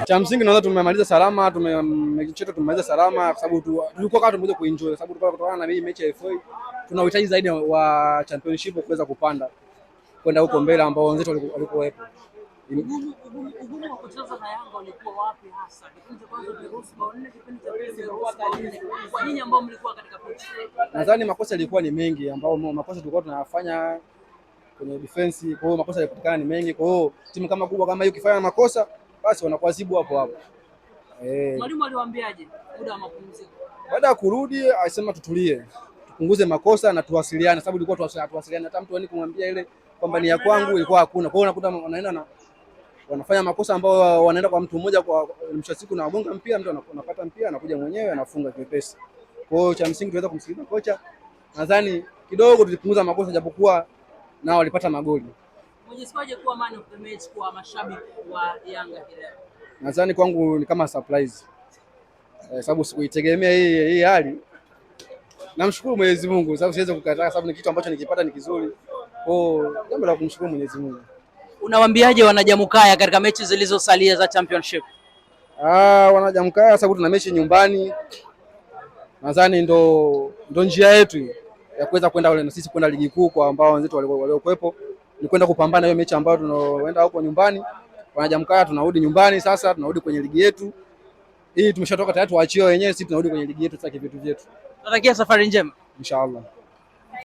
Cha msingi naona tumemaliza salama, tumemaliza salama kwa sababu tulikuwa kama tumekuja kuenjoy, kwa sababu kutokana na hii mechi ya FA tuna uhitaji zaidi wa championship kuweza kupanda kwenda huko mbele ambao wenzetu walikuwepo. Ugumu wa kucheza na Yanga ulikuwa wapi hasa? Kipindi cha kwanza tuliruhusu bao 4, kipindi cha pili tuliruhusu bao 4. Kwa nini ambao mlikuwa katika pitch? Nadhani makosa yalikuwa ni mengi, ambao makosa tulikuwa tunayafanya kwenye defense, kwa hiyo makosa yalipatikana ni mengi. Kwa hiyo timu kama kubwa kama hiyo ukifanya makosa basi wanakuadhibu hapo hapo. Mwalimu aliwaambiaje muda wa mapumziko? Baada ya kurudi alisema tutulie, tupunguze makosa na tuwasiliane, sababu ilikuwa tuwasiliane, hata mtu kumwambia ile kwamba ni ya kwangu ilikuwa hakuna. Kwa hiyo unakuta wanaenda na wanafanya makosa ambao wanaenda kwa mtu mmoja, kwa mwisho siku na wagonga mpira, mtu anapata mpira anakuja mwenyewe anafunga kipesi. Kwa hiyo cha msingi tuweza kumsikiliza kocha. Nadhani kidogo tulipunguza makosa japokuwa nao walipata magoli. Unajisikiaje kuwa man of the match kwa mashabiki wa Yanga leo? Nadhani kwangu ni kama surprise. Sababu sikuitegemea hii hali. Namshukuru Mwenyezi Mungu sababu siwezi kukataa, sababu ni kitu ambacho nikipata ni kizuri. Kwa hiyo jambo la kumshukuru Mwenyezi Mungu. Unawaambiaje wanajamukaya katika mechi zilizosalia za championship? Wanajamukaya sababu tuna mechi nyumbani. Nadhani ndo njia yetu ya kuweza kwenda na sisi kwenda ligi kuu, kwa ambao wenzetu waliokuepo ni kwenda kupambana hiyo mechi ambayo tunaoenda huko nyumbani. Wanajamkaya tunarudi nyumbani, sasa tunarudi kwenye ligi yetu. Hii tumeshatoka tayari, tuachie wenyewe, sisi tunarudi kwenye ligi yetu, sasa kivitu vyetu. Natakia safari njema. Inshallah.